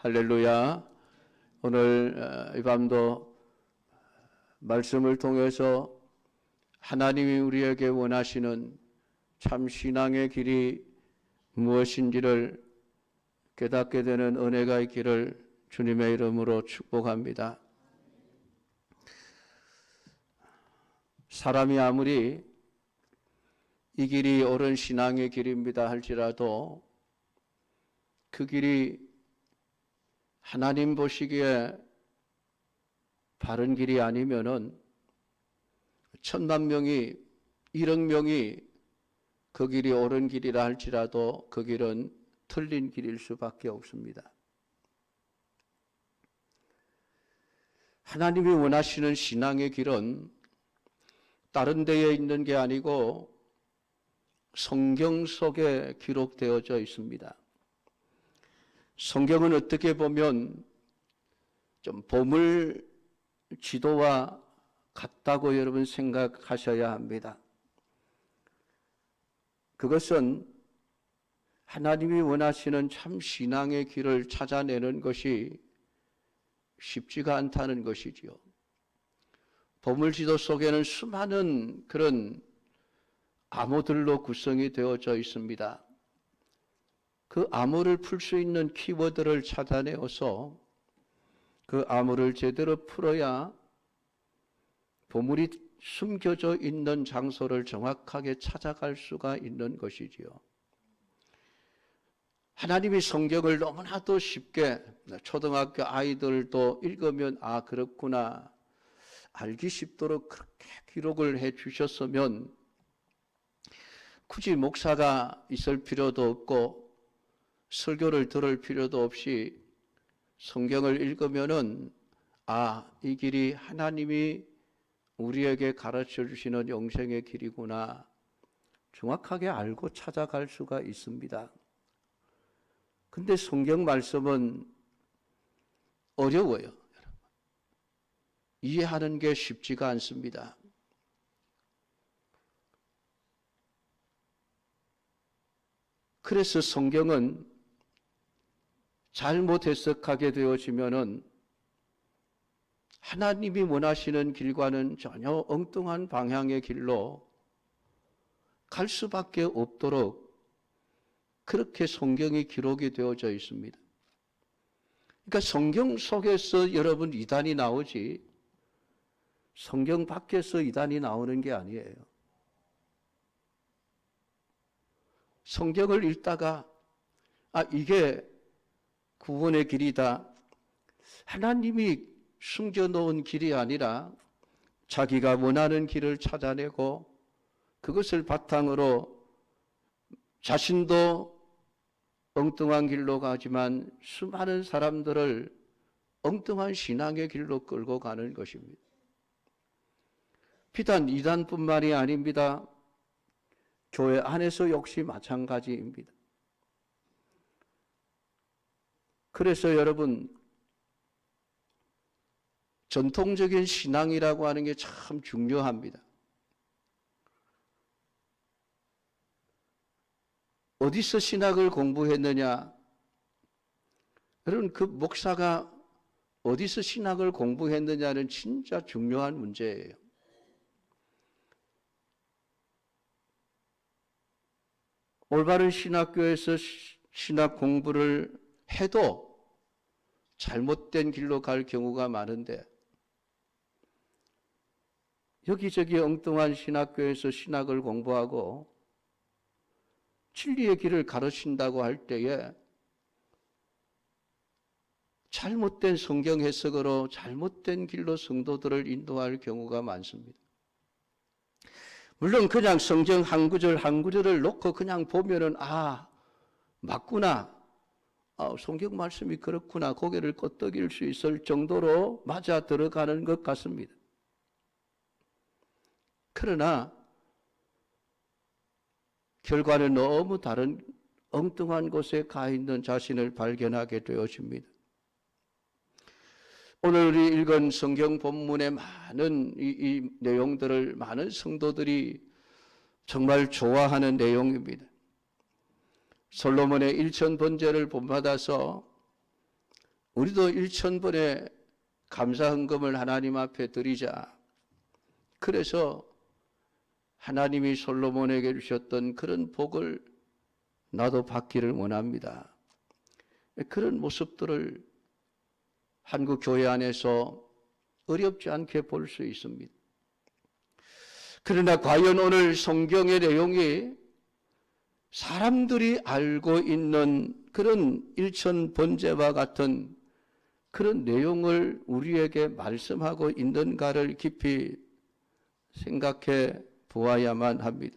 할렐루야. 오늘 이 밤도 말씀을 통해서 하나님이 우리에게 원하시는 참 신앙의 길이 무엇인지를 깨닫게 되는 은혜가 있기를 주님의 이름으로 축복합니다. 사람이 아무리 이 길이 옳은 신앙의 길입니다 할지라도 그 길이 하나님 보시기에 바른 길이 아니면은 1,000만 명이 1억 명이 그 길이 옳은 길이라 할지라도 그 길은 틀린 길일 수밖에 없습니다. 하나님이 원하시는 신앙의 길은 다른 데에 있는 게 아니고 성경 속에 기록되어져 있습니다. 성경은 어떻게 보면 좀 보물 지도와 같다고 여러분 생각하셔야 합니다. 그것은 하나님이 원하시는 참 신앙의 길을 찾아내는 것이 쉽지가 않다는 것이지요. 보물 지도 속에는 수많은 그런 암호들로 구성이 되어져 있습니다. 그 암호를 풀 수 있는 키워드를 찾아내어서 그 암호를 제대로 풀어야 보물이 숨겨져 있는 장소를 정확하게 찾아갈 수가 있는 것이지요. 하나님이 성경을 너무나도 쉽게 초등학교 아이들도 읽으면 아 그렇구나 알기 쉽도록 그렇게 기록을 해 주셨으면 굳이 목사가 있을 필요도 없고 설교를 들을 필요도 없이 성경을 읽으면은 아, 이 길이 하나님이 우리에게 가르쳐 주시는 영생의 길이구나 정확하게 알고 찾아갈 수가 있습니다. 근데 성경 말씀은 어려워요. 이해하는 게 쉽지가 않습니다. 그래서 성경은 잘못 해석하게 되어지면은 하나님이 원하시는 길과는 전혀 엉뚱한 방향의 길로 갈 수밖에 없도록 그렇게 성경이 기록이 되어져 있습니다. 그러니까 성경 속에서 여러분 이단이 나오지 성경 밖에서 이단이 나오는 게 아니에요. 성경을 읽다가 아 이게 구원의 길이다. 하나님이 숨겨놓은 길이 아니라 자기가 원하는 길을 찾아내고 그것을 바탕으로 자신도 엉뚱한 길로 가지만 수많은 사람들을 엉뚱한 신앙의 길로 끌고 가는 것입니다. 비단 이단뿐만이 아닙니다. 교회 안에서 역시 마찬가지입니다. 그래서 여러분 전통적인 신앙이라고 하는 게 참 중요합니다. 어디서 신학을 공부했느냐? 여러분 그 목사가 어디서 신학을 공부했느냐는 진짜 중요한 문제예요. 올바른 신학교에서 신학 공부를 해도 잘못된 길로 갈 경우가 많은데 여기저기 엉뚱한 신학교에서 신학을 공부하고 진리의 길을 가르친다고 할 때에 잘못된 성경 해석으로 잘못된 길로 성도들을 인도할 경우가 많습니다. 물론 그냥 성경 한 구절 한 구절을 놓고 그냥 보면은 아 맞구나 성경 말씀이 그렇구나 고개를 끄덕일 수 있을 정도로 맞아 들어가는 것 같습니다. 그러나 결과는 너무 다른 엉뚱한 곳에 가 있는 자신을 발견하게 되어집니다. 오늘 우리 읽은 성경 본문의 많은 이 내용들을 많은 성도들이 정말 좋아하는 내용입니다. 솔로몬의 1000번제를 본받아서 우리도 1,000번의 감사 헌금을 하나님 앞에 드리자. 그래서 하나님이 솔로몬에게 주셨던 그런 복을 나도 받기를 원합니다. 그런 모습들을 한국 교회 안에서 어렵지 않게 볼 수 있습니다. 그러나 과연 오늘 성경의 내용이 사람들이 알고 있는 그런 일천번제와 같은 그런 내용을 우리에게 말씀하고 있는가를 깊이 생각해 보아야만 합니다.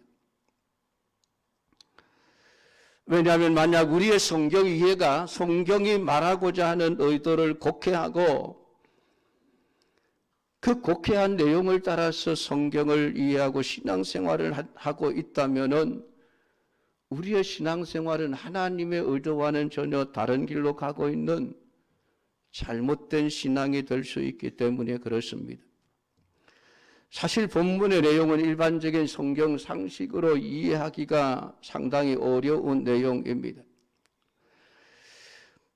왜냐하면 만약 우리의 성경 이해가 성경이 말하고자 하는 의도를 곡해하고 그 곡해한 내용을 따라서 성경을 이해하고 신앙생활을 하고 있다면은 우리의 신앙생활은 하나님의 의도와는 전혀 다른 길로 가고 있는 잘못된 신앙이 될 수 있기 때문에 그렇습니다. 사실 본문의 내용은 일반적인 성경 상식으로 이해하기가 상당히 어려운 내용입니다.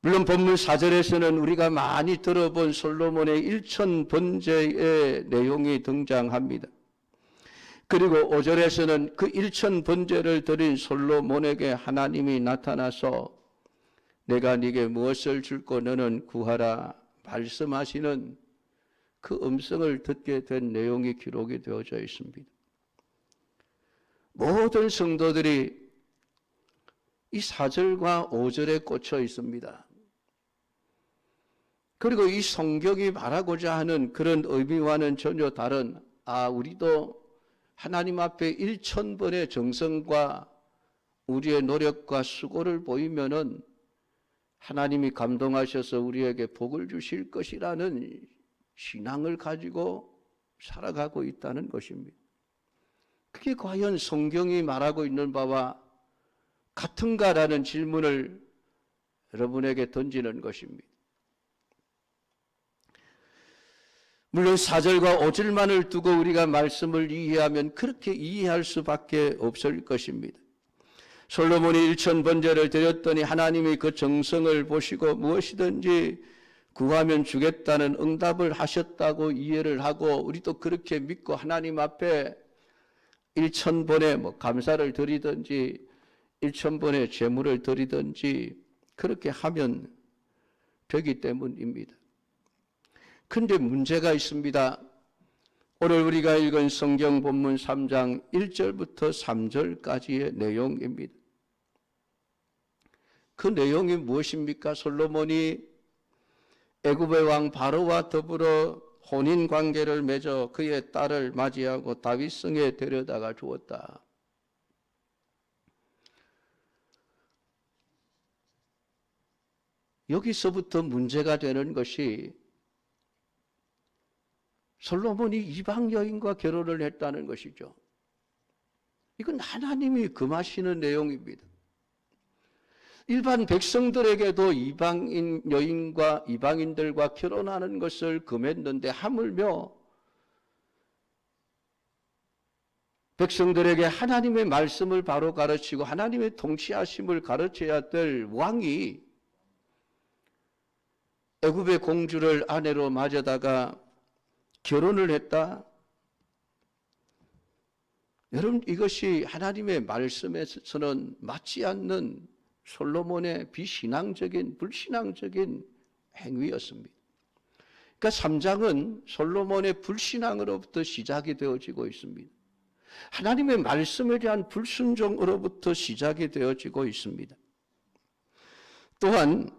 물론 본문 4절에서는 우리가 많이 들어본 솔로몬의 일천번제의 내용이 등장합니다. 그리고 5절에서는 그 일천번제를 드린 솔로몬에게 하나님이 나타나서 내가 네게 무엇을 줄고 너는 구하라 말씀하시는 그 음성을 듣게 된 내용이 기록이 되어져 있습니다. 모든 성도들이 이 4절과 5절에 꽂혀 있습니다. 그리고 이 성경이 말하고자 하는 그런 의미와는 전혀 다른 우리도 하나님 앞에 1,000번의 정성과 우리의 노력과 수고를 보이면은 하나님이 감동하셔서 우리에게 복을 주실 것이라는 신앙을 가지고 살아가고 있다는 것입니다. 그게 과연 성경이 말하고 있는 바와 같은가라는 질문을 여러분에게 던지는 것입니다. 물론 4절과 5절만을 두고 우리가 말씀을 이해하면 그렇게 이해할 수밖에 없을 것입니다. 솔로몬이 1,000번제를 드렸더니 하나님이 그 정성을 보시고 무엇이든지 구하면 주겠다는 응답을 하셨다고 이해를 하고 우리도 그렇게 믿고 하나님 앞에 1,000번의 감사를 드리든지 1,000번의 제물을 드리든지 그렇게 하면 되기 때문입니다. 그런데 문제가 있습니다. 오늘 우리가 읽은 성경 본문 3장 1절부터 3절까지의 내용입니다. 그 내용이 무엇입니까? 솔로몬이 애굽의 왕 바로와 더불어 혼인 관계를 맺어 그의 딸을 맞이하고 다윗성에 데려다가 주었다. 여기서부터 문제가 되는 것이 솔로몬이 이방 여인과 결혼을 했다는 것이죠. 이건 하나님이 금하시는 내용입니다. 일반 백성들에게도 이방인 여인과 이방인들과 결혼하는 것을 금했는데 하물며 백성들에게 하나님의 말씀을 바로 가르치고 하나님의 통치하심을 가르쳐야 될 왕이 애굽의 공주를 아내로 맞아다가 결혼을 했다. 여러분, 이것이 하나님의 말씀에서는 맞지 않는 솔로몬의 비신앙적인 불신앙적인 행위였습니다. 그러니까 3장은 솔로몬의 불신앙으로부터 시작이 되어지고 있습니다. 하나님의 말씀에 대한 불순종으로부터 시작이 되어지고 있습니다. 또한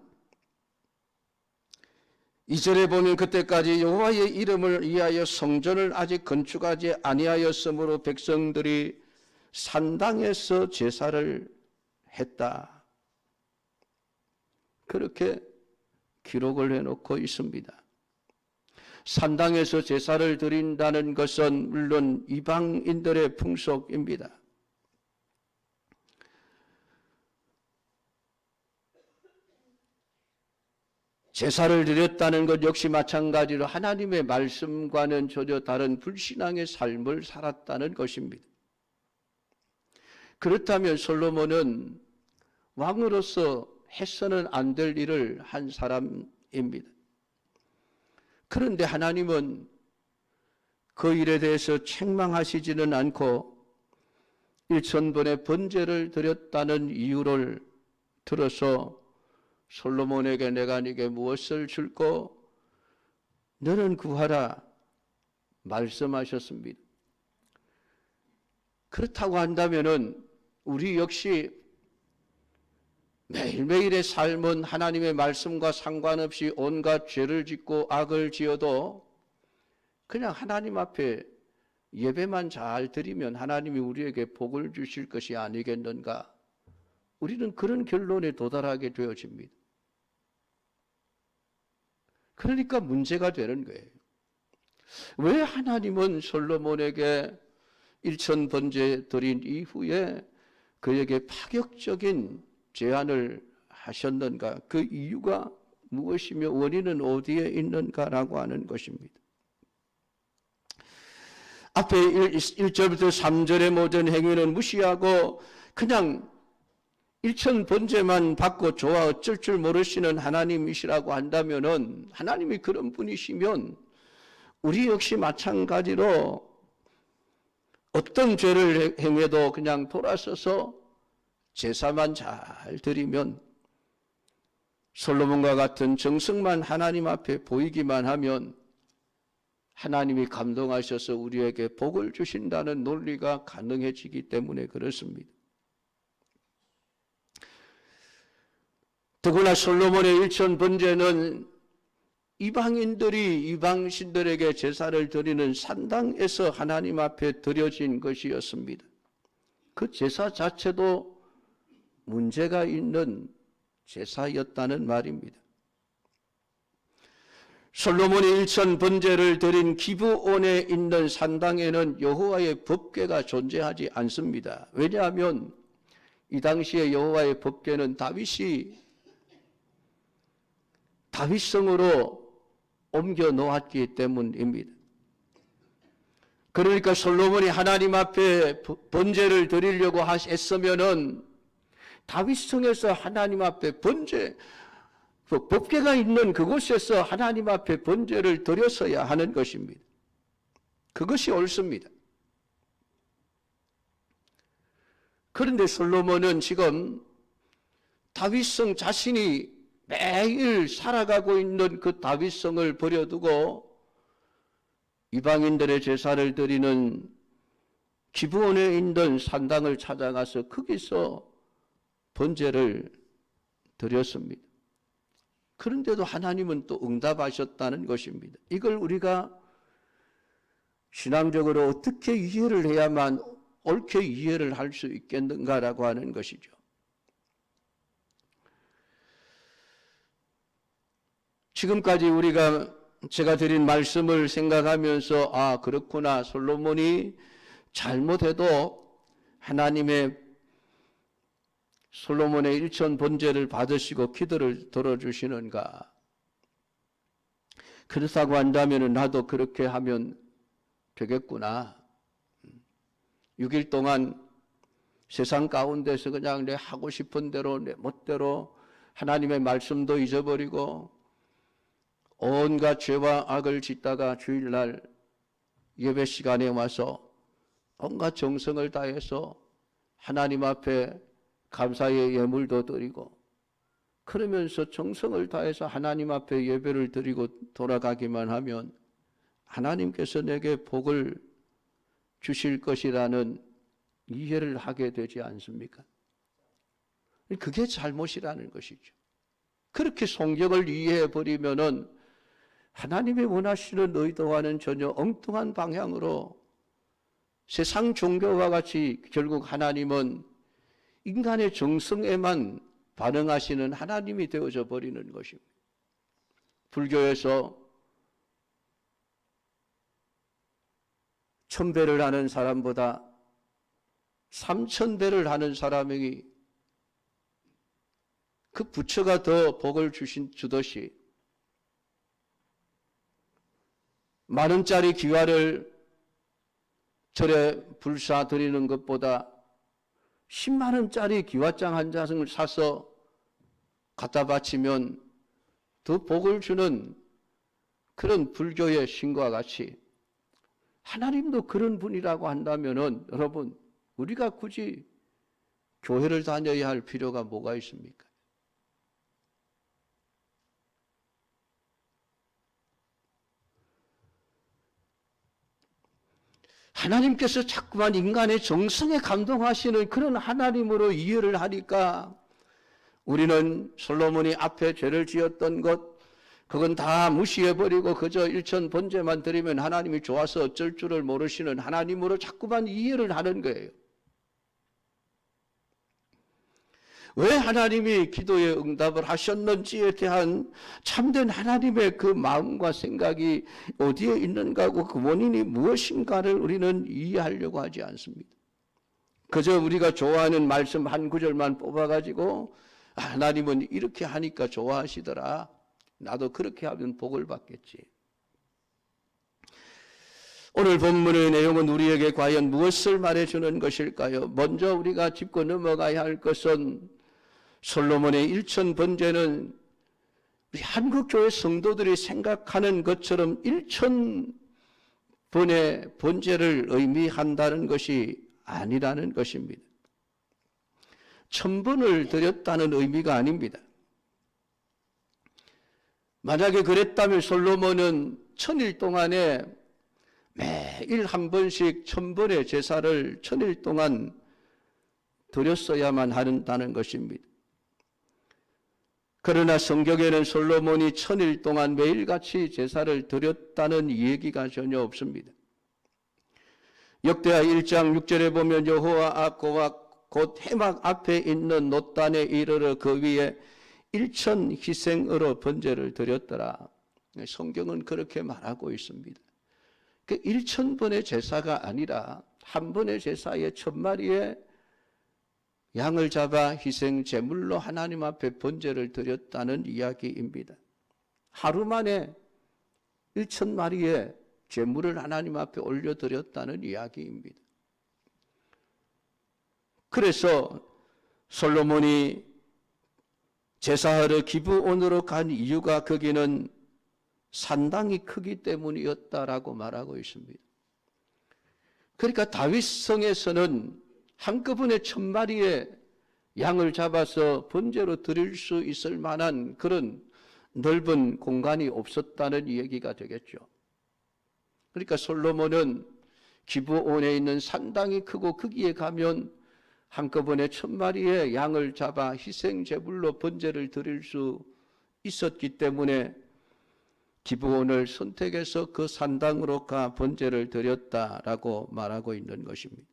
2절에 보면 그때까지 여호와의 이름을 위하여 성전을 아직 건축하지 아니하였으므로 백성들이 산당에서 제사를 했다. 그렇게 기록을 해놓고 있습니다. 산당에서 제사를 드린다는 것은 물론 이방인들의 풍속입니다. 제사를 드렸다는 것 역시 마찬가지로 하나님의 말씀과는 전혀 다른 불신앙의 삶을 살았다는 것입니다. 그렇다면 솔로몬은 왕으로서 해서는 안 될 일을 한 사람 때문입니다. 그런데 하나님은 그 일에 대해서 책망하시지는 않고 1,000번의 번제를 드렸다는 이유를 들어서 솔로몬에게 내가 네게 무엇을 줄고 너는 구하라 말씀하셨습니다. 그렇다고 한다면은 우리 역시 매일매일의 삶은 하나님의 말씀과 상관없이 온갖 죄를 짓고 악을 지어도 그냥 하나님 앞에 예배만 잘 드리면 하나님이 우리에게 복을 주실 것이 아니겠는가? 우리는 그런 결론에 도달하게 되어집니다. 그러니까 문제가 되는 거예요. 왜 하나님은 솔로몬에게 1,000번제 드린 이후에 그에게 파격적인 제안을 하셨는가? 그 이유가 무엇이며 원인은 어디에 있는가라고 하는 것입니다. 앞에 1절부터 3절의 모든 행위는 무시하고 그냥 1,000번제만 받고 좋아 어쩔 줄 모르시는 하나님이시라고 한다면은, 하나님이 그런 분이시면 우리 역시 마찬가지로 어떤 죄를 행해도 그냥 돌아서서 제사만 잘 드리면, 솔로몬과 같은 정성만 하나님 앞에 보이기만 하면 하나님이 감동하셔서 우리에게 복을 주신다는 논리가 가능해지기 때문에 그렇습니다. 더구나 솔로몬의 1,000번제는 이방인들이 이방신들에게 제사를 드리는 산당에서 하나님 앞에 드려진 것이었습니다. 그 제사 자체도 문제가 있는 제사였다는 말입니다. 솔로몬이 1,000번제를 드린 기브온에 있는 산당에는 여호와의 법궤가 존재하지 않습니다. 왜냐하면 이 당시에 여호와의 법궤는 다윗성으로 옮겨 놓았기 때문입니다. 그러니까 솔로몬이 하나님 앞에 번제를 드리려고 했으면은 다윗성에서 하나님 앞에 법궤가 있는 그곳에서 하나님 앞에 번제를 드렸어야 하는 것입니다. 그것이 옳습니다. 그런데 솔로몬은 지금 다윗성 자신이 매일 살아가고 있는 그 다윗성을 버려두고 이방인들의 제사를 드리는 기브온에 있는 산당을 찾아가서 거기서 번제를 드렸습니다. 그런데도 하나님은 또 응답하셨다는 것입니다. 이걸 우리가 신앙적으로 어떻게 이해를 해야만 옳게 이해를 할 수 있겠는가라고 하는 것이죠. 지금까지 제가 드린 말씀을 생각하면서 그렇구나, 솔로몬이 잘못해도 하나님의 솔로몬의 1,000번제를 받으시고 기도를 들어주시는가? 그렇다고 한다면 나도 그렇게 하면 되겠구나. 6일 동안 세상 가운데서 그냥 내 하고 싶은 대로 내 멋대로 하나님의 말씀도 잊어버리고 온갖 죄와 악을 짓다가 주일날 예배 시간에 와서 온갖 정성을 다해서 하나님 앞에 감사의 예물도 드리고 그러면서 정성을 다해서 하나님 앞에 예배를 드리고 돌아가기만 하면 하나님께서 내게 복을 주실 것이라는 이해를 하게 되지 않습니까? 그게 잘못이라는 것이죠. 그렇게 성경을 이해해버리면은 하나님이 원하시는 의도와는 전혀 엉뚱한 방향으로 세상 종교와 같이 결국 하나님은 인간의 정성에만 반응하시는 하나님이 되어져 버리는 것입니다. 불교에서 1,000배를 하는 사람보다 3,000배를 하는 사람이 그 부처가 더 복을 주듯이 10,000원짜리 기와를 절에 불사 드리는 것보다 100,000원짜리 기와장 한 장을 사서 갖다 바치면 더 복을 주는 그런 불교의 신과 같이 하나님도 그런 분이라고 한다면은 여러분, 우리가 굳이 교회를 다녀야 할 필요가 뭐가 있습니까? 하나님께서 자꾸만 인간의 정성에 감동하시는 그런 하나님으로 이해를 하니까 우리는 솔로몬이 앞에 죄를 지었던 것, 그건 다 무시해버리고 그저 일천 번제만 드리면 하나님이 좋아서 어쩔 줄을 모르시는 하나님으로 자꾸만 이해를 하는 거예요. 왜 하나님이 기도에 응답을 하셨는지에 대한 참된 하나님의 그 마음과 생각이 어디에 있는가고 그 원인이 무엇인가를 우리는 이해하려고 하지 않습니다. 그저 우리가 좋아하는 말씀 한 구절만 뽑아가지고 하나님은 이렇게 하니까 좋아하시더라. 나도 그렇게 하면 복을 받겠지. 오늘 본문의 내용은 우리에게 과연 무엇을 말해주는 것일까요? 먼저 우리가 짚고 넘어가야 할 것은 솔로몬의 일천 번제는 우리 한국교회 성도들이 생각하는 것처럼 1000번의 번제를 의미한다는 것이 아니라는 것입니다. 1000번을 드렸다는 의미가 아닙니다. 만약에 그랬다면 솔로몬은 1000일 동안에 매일 한 번씩 1000번의 제사를 1000일 동안 드렸어야만 한다는 것입니다. 그러나 성경에는 솔로몬이 1000일 동안 매일같이 제사를 드렸다는 얘기가 전혀 없습니다. 역대하 1장 6절에 보면 여호와 앞과 곧 해막 앞에 있는 놋단에 이르러 그 위에 1000 희생으로 번제를 드렸더라. 성경은 그렇게 말하고 있습니다. 그 1000번의 제사가 아니라 한 번의 제사에 1000마리의 양을 잡아 희생 제물로 하나님 앞에 번제를 드렸다는 이야기입니다. 하루 만에 1000마리의 제물을 하나님 앞에 올려드렸다는 이야기입니다. 그래서 솔로몬이 제사하러 기브온으로 간 이유가 거기는 산당이 크기 때문이었다라고 말하고 있습니다. 그러니까 다윗성에서는 한꺼번에 1000마리의 양을 잡아서 번제로 드릴 수 있을 만한 그런 넓은 공간이 없었다는 얘기가 되겠죠. 그러니까 솔로몬은 기브온에 있는 산당이 크고 거기에 가면 한꺼번에 1000마리의 양을 잡아 희생제물로 번제를 드릴 수 있었기 때문에 기브온을 선택해서 그 산당으로 가 번제를 드렸다라고 말하고 있는 것입니다.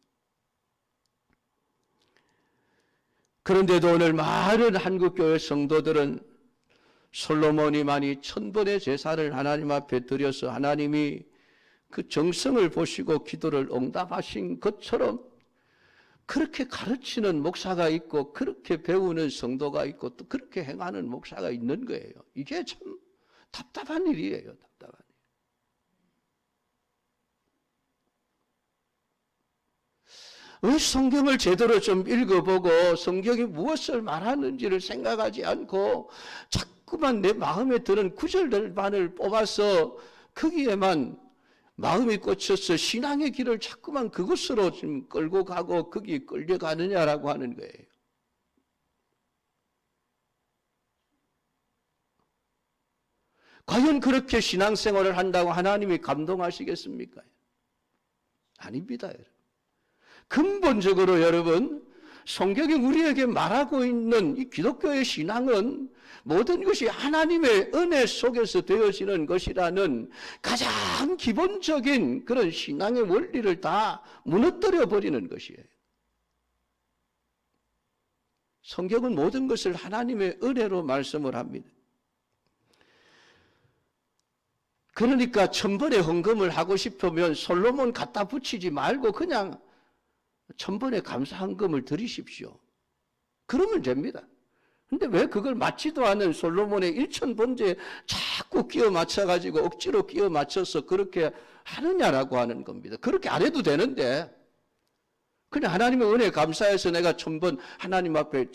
그런데도 오늘 많은 한국교회 성도들은 솔로몬이만이 1000번의 제사를 하나님 앞에 드려서 하나님이 그 정성을 보시고 기도를 응답하신 것처럼 그렇게 가르치는 목사가 있고 그렇게 배우는 성도가 있고 또 그렇게 행하는 목사가 있는 거예요. 이게 참 답답한 일이에요. 답답한 일. 왜 성경을 제대로 좀 읽어보고 성경이 무엇을 말하는지를 생각하지 않고 자꾸만 내 마음에 드는 구절들만을 뽑아서 거기에만 마음이 꽂혀서 신앙의 길을 자꾸만 그것으로 지금 끌고 가고 거기 끌려가느냐라고 하는 거예요. 과연 그렇게 신앙생활을 한다고 하나님이 감동하시겠습니까? 아닙니다, 여러분. 근본적으로 여러분, 성경이 우리에게 말하고 있는 이 기독교의 신앙은 모든 것이 하나님의 은혜 속에서 되어지는 것이라는 가장 기본적인 그런 신앙의 원리를 다 무너뜨려 버리는 것이에요. 성경은 모든 것을 하나님의 은혜로 말씀을 합니다. 그러니까 1000번의 헌금을 하고 싶으면 솔로몬 갖다 붙이지 말고 그냥 1000번의 감사헌금을 드리십시오. 그러면 됩니다. 근데 왜 그걸 맞지도 않은 솔로몬의 1000번제에 자꾸 끼워 맞춰가지고 억지로 끼워 맞춰서 그렇게 하느냐라고 하는 겁니다. 그렇게 안 해도 되는데 그냥 하나님의 은혜에 감사해서 내가 1000번 하나님 앞에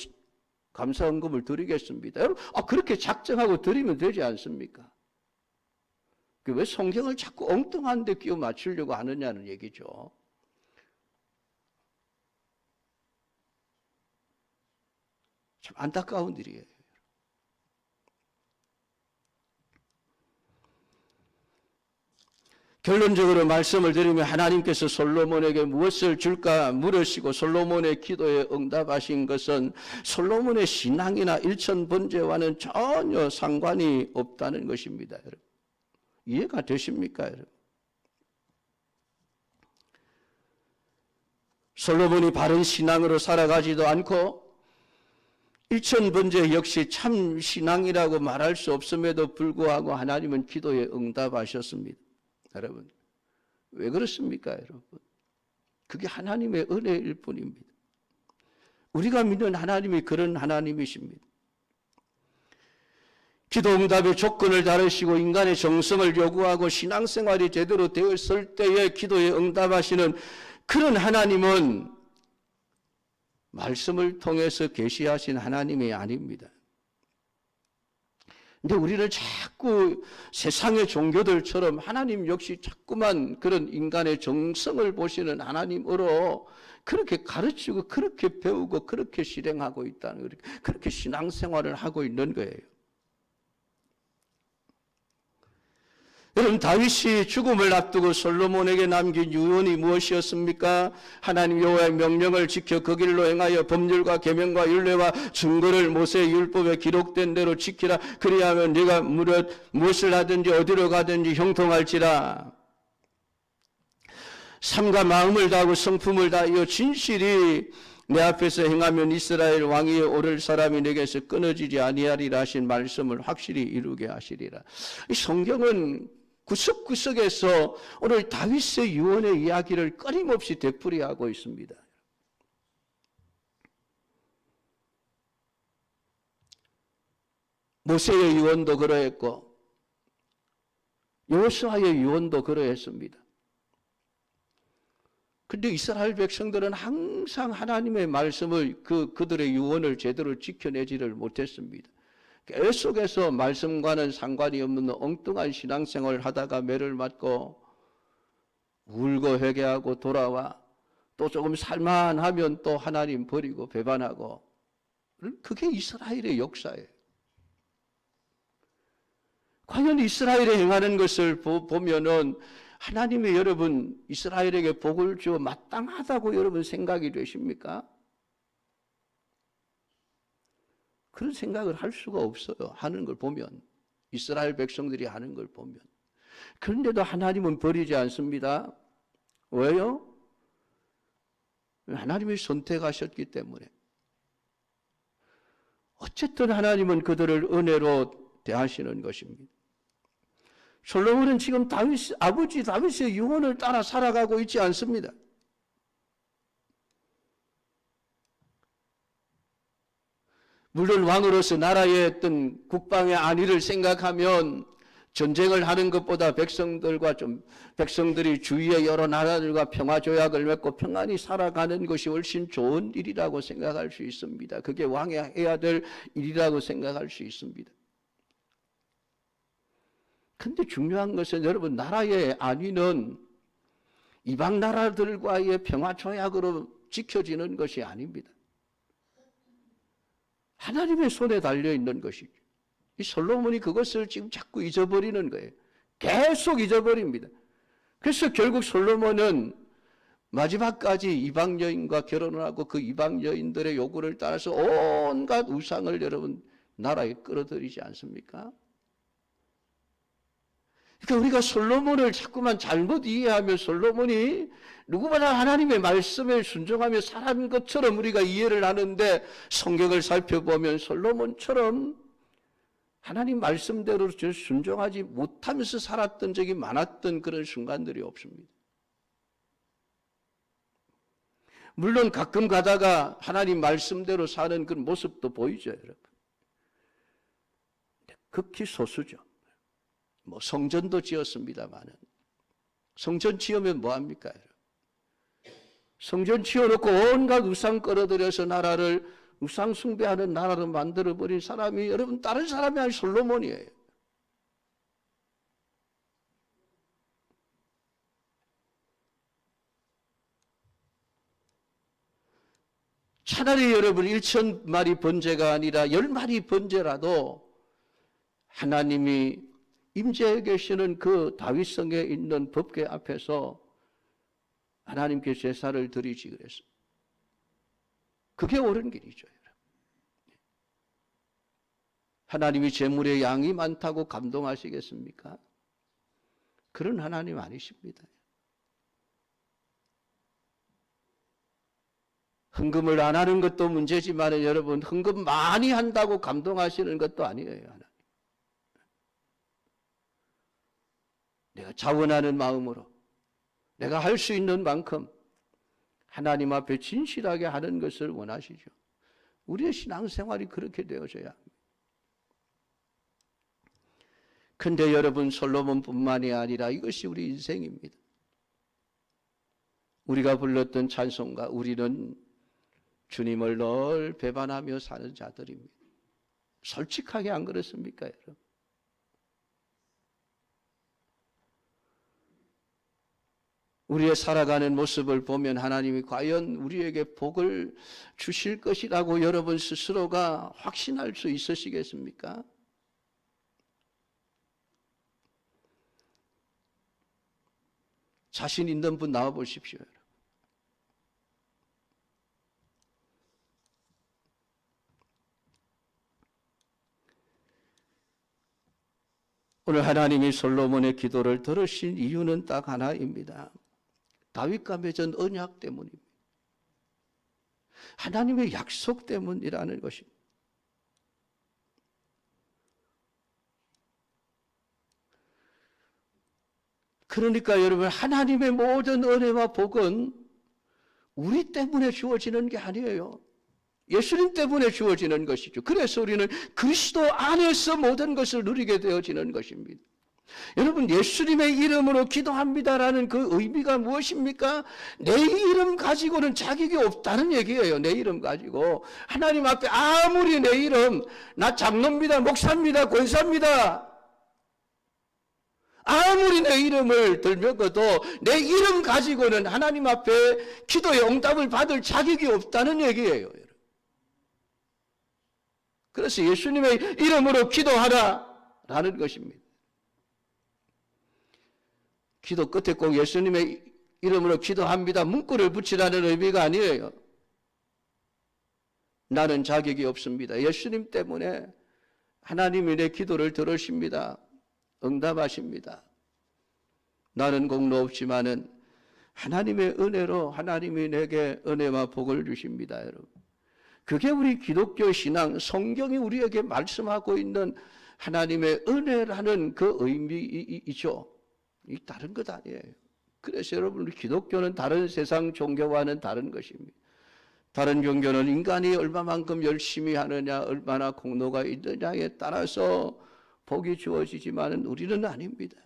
감사헌금을 드리겠습니다. 여러분, 그렇게 작정하고 드리면 되지 않습니까? 왜 성경을 자꾸 엉뚱한 데 끼워 맞추려고 하느냐는 얘기죠. 참 안타까운 일이에요. 결론적으로 말씀을 드리면 하나님께서 솔로몬에게 무엇을 줄까 물으시고 솔로몬의 기도에 응답하신 것은 솔로몬의 신앙이나 일천번제와는 전혀 상관이 없다는 것입니다. 여러분. 이해가 되십니까, 여러분? 솔로몬이 바른 신앙으로 살아가지도 않고 일천번제 역시 참 신앙이라고 말할 수 없음에도 불구하고 하나님은 기도에 응답하셨습니다. 여러분, 왜 그렇습니까, 여러분? 그게 하나님의 은혜일 뿐입니다. 우리가 믿는 하나님이 그런 하나님이십니다. 기도 응답의 조건을 다루시고 인간의 정성을 요구하고 신앙생활이 제대로 되었을 때에 기도에 응답하시는 그런 하나님은 말씀을 통해서 계시하신 하나님이 아닙니다. 근데 우리는 자꾸 세상의 종교들처럼 하나님 역시 자꾸만 그런 인간의 정성을 보시는 하나님으로 그렇게 가르치고 그렇게 배우고 그렇게 실행하고 있다는 거예요. 그렇게 신앙생활을 하고 있는 거예요. 여러분, 다윗이 죽음을 앞두고 솔로몬에게 남긴 유언이 무엇이었습니까? 하나님 여호와의 명령을 지켜 그 길로 행하여 법률과 계명과 율례와 증거를 모세의 율법에 기록된 대로 지키라. 그리하면 네가 무엇을 하든지 어디로 가든지 형통할지라. 삶과 마음을 다하고 성품을 다하여 진실이 내 앞에서 행하면 이스라엘 왕위에 오를 사람이 내게서 끊어지지 아니하리라 하신 말씀을 확실히 이루게 하시리라. 이 성경은 구석구석에서 오늘 다윗의 유언의 이야기를 끊임없이 되풀이하고 있습니다. 모세의 유언도 그러했고 여호수아의 유언도 그러했습니다. 그런데 이스라엘 백성들은 항상 하나님의 말씀을 그들의 유언을 제대로 지켜내지를 못했습니다. 계속해서 말씀과는 상관이 없는 엉뚱한 신앙생활을 하다가 매를 맞고 울고 회개하고 돌아와 또 조금 살만하면 또 하나님 버리고 배반하고, 그게 이스라엘의 역사예요. 과연 이스라엘에 행하는 것을 보면은 하나님이 여러분 이스라엘에게 복을 주어 마땅하다고 여러분 생각이 되십니까? 그런 생각을 할 수가 없어요. 하는 걸 보면, 이스라엘 백성들이 하는 걸 보면. 그런데도 하나님은 버리지 않습니다. 왜요? 하나님이 선택하셨기 때문에. 어쨌든 하나님은 그들을 은혜로 대하시는 것입니다. 솔로몬은 지금 아버지 다윗의 유언을 따라 살아가고 있지 않습니다. 물론 왕으로서 나라의 어떤 국방의 안위를 생각하면 전쟁을 하는 것보다 백성들이 주위의 여러 나라들과 평화 조약을 맺고 평안히 살아가는 것이 훨씬 좋은 일이라고 생각할 수 있습니다. 그게 왕이 해야 될 일이라고 생각할 수 있습니다. 근데 중요한 것은 여러분, 나라의 안위는 이방 나라들과의 평화 조약으로 지켜지는 것이 아닙니다. 하나님의 손에 달려있는 것이죠. 이 솔로몬이 그것을 지금 자꾸 잊어버리는 거예요. 계속 잊어버립니다. 그래서 결국 솔로몬은 마지막까지 이방 여인과 결혼을 하고 그 이방 여인들의 요구를 따라서 온갖 우상을 여러분 나라에 끌어들이지 않습니까? 그러니까 우리가 솔로몬을 자꾸만 잘못 이해하며 솔로몬이 누구보다 하나님의 말씀에 순종하며 살아가는 것처럼 우리가 이해를 하는데, 성경을 살펴보면 솔로몬처럼 하나님 말씀대로 순종하지 못하면서 살았던 적이 많았던 그런 순간들이 없습니다. 물론 가끔 가다가 하나님 말씀대로 사는 그런 모습도 보이죠, 여러분. 극히 소수죠. 성전도 지었습니다만은, 성전 지으면 뭐합니까? 성전 지어놓고 온갖 우상 끌어들여서 나라를 우상 숭배하는 나라로 만들어버린 사람이 여러분 다른 사람이 아니라 솔로몬이에요. 차라리 여러분 1,000마리 번제가 아니라 10마리 번제라도 하나님이 임재해 계시는 그 다윗성에 있는 법궤 앞에서 하나님께 제사를 드리지 그랬어요. 그게 옳은 길이죠. 하나님이 재물의 양이 많다고 감동하시겠습니까? 그런 하나님 아니십니다. 헌금을 안 하는 것도 문제지만 여러분 헌금 많이 한다고 감동하시는 것도 아니에요. 하나님. 내가 자원하는 마음으로 내가 할 수 있는 만큼 하나님 앞에 진실하게 하는 것을 원하시죠. 우리의 신앙생활이 그렇게 되어져야 합니다. 그런데 여러분 솔로몬뿐만이 아니라 이것이 우리 인생입니다. 우리가 불렀던 찬송가 우리는 주님을 늘 배반하며 사는 자들입니다. 솔직하게 안 그렇습니까, 여러분? 우리의 살아가는 모습을 보면 하나님이 과연 우리에게 복을 주실 것이라고 여러분 스스로가 확신할 수 있으시겠습니까? 자신 있는 분 나와 보십시오. 오늘 하나님이 솔로몬의 기도를 들으신 이유는 딱 하나입니다. 다윗과 맺은 언약 때문입니다. 하나님의 약속 때문이라는 것입니다. 그러니까 여러분 하나님의 모든 은혜와 복은 우리 때문에 주어지는 게 아니에요. 예수님 때문에 주어지는 것이죠. 그래서 우리는 그리스도 안에서 모든 것을 누리게 되어지는 것입니다. 여러분 예수님의 이름으로 기도합니다라는 그 의미가 무엇입니까? 내 이름 가지고는 자격이 없다는 얘기예요. 내 이름 가지고 하나님 앞에 아무리 내 이름 나 장로입니다, 목사입니다, 권사입니다 아무리 내 이름을 들먹어도 내 이름 가지고는 하나님 앞에 기도의 응답을 받을 자격이 없다는 얘기예요. 그래서 예수님의 이름으로 기도하라라는 것입니다. 기도 끝에 꼭 예수님의 이름으로 기도합니다 문구를 붙이라는 의미가 아니에요. 나는 자격이 없습니다. 예수님 때문에 하나님이 내 기도를 들으십니다. 응답하십니다. 나는 공로 없지만은 하나님의 은혜로 하나님이 내게 은혜와 복을 주십니다, 여러분. 그게 우리 기독교 신앙, 성경이 우리에게 말씀하고 있는 하나님의 은혜라는 그 의미이죠. 이 다른 것 아니에요. 그래서 여러분 우리 기독교는 다른 세상 종교와는 다른 것입니다. 다른 종교는 인간이 얼마만큼 열심히 하느냐, 얼마나 공로가 있느냐에 따라서 복이 주어지지만 우리는 아닙니다.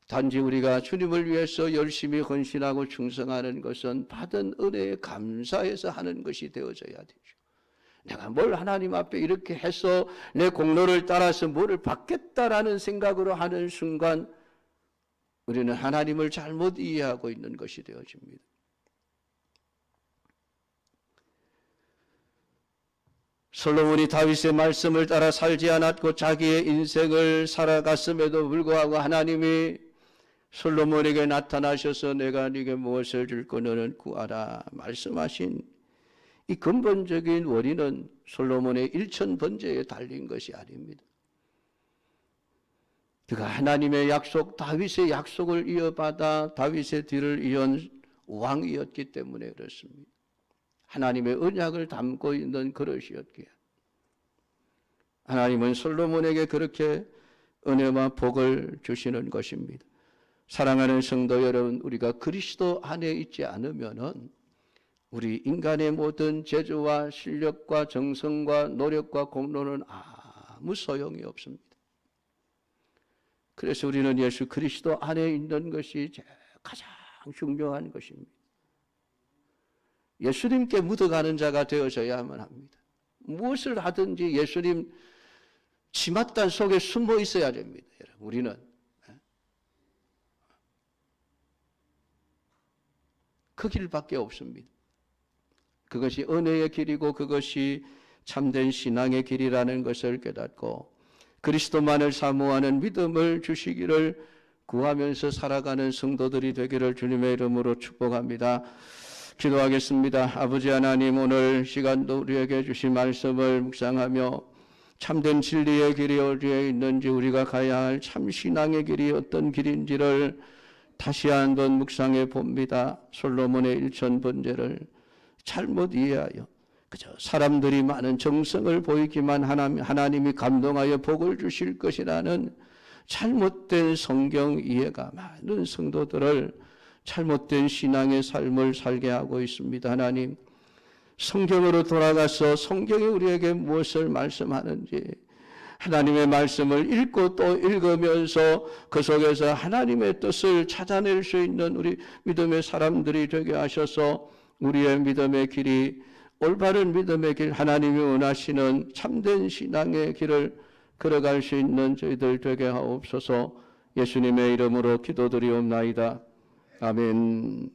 단지 우리가 주님을 위해서 열심히 헌신하고 충성하는 것은 받은 은혜에 감사해서 하는 것이 되어져야 되죠. 내가 뭘 하나님 앞에 이렇게 해서 내 공로를 따라서 뭐를 받겠다라는 생각으로 하는 순간 우리는 하나님을 잘못 이해하고 있는 것이 되어집니다. 솔로몬이 다윗의 말씀을 따라 살지 않았고 자기의 인생을 살아갔음에도 불구하고 하나님이 솔로몬에게 나타나셔서 내가 네게 무엇을 줄고 너는 구하라 말씀하신 이 근본적인 원인은 솔로몬의 1,000번제에 달린 것이 아닙니다. 그가 하나님의 약속, 다윗의 약속을 이어받아 다윗의 뒤를 이은 왕이었기 때문에 그렇습니다. 하나님의 언약을 담고 있는 그릇이었기에 하나님은 솔로몬에게 그렇게 은혜와 복을 주시는 것입니다. 사랑하는 성도 여러분, 우리가 그리스도 안에 있지 않으면은 우리 인간의 모든 재주와 실력과 정성과 노력과 공로는 아무 소용이 없습니다. 그래서 우리는 예수 그리스도 안에 있는 것이 가장 중요한 것입니다. 예수님께 묻어가는 자가 되어져야만 합니다. 무엇을 하든지 예수님 치맛단 속에 숨어 있어야 됩니다. 우리는 그 길밖에 없습니다. 그것이 은혜의 길이고 그것이 참된 신앙의 길이라는 것을 깨닫고 그리스도만을 사모하는 믿음을 주시기를 구하면서 살아가는 성도들이 되기를 주님의 이름으로 축복합니다. 기도하겠습니다. 아버지 하나님, 오늘 시간도 우리에게 주신 말씀을 묵상하며 참된 진리의 길이 어디에 있는지, 우리가 가야 할 참 신앙의 길이 어떤 길인지를 다시 한번 묵상해 봅니다. 솔로몬의 일천번제를 잘못 이해하여 그저 사람들이 많은 정성을 보이기만 하나님이 감동하여 복을 주실 것이라는 잘못된 성경 이해가 많은 성도들을 잘못된 신앙의 삶을 살게 하고 있습니다. 하나님, 성경으로 돌아가서 성경이 우리에게 무엇을 말씀하는지 하나님의 말씀을 읽고 또 읽으면서 그 속에서 하나님의 뜻을 찾아낼 수 있는 우리 믿음의 사람들이 되게 하셔서 우리의 믿음의 길이 올바른 믿음의 길, 하나님이 원하시는 참된 신앙의 길을 걸어갈 수 있는 저희들 되게 하옵소서. 예수님의 이름으로 기도드리옵나이다. 아멘.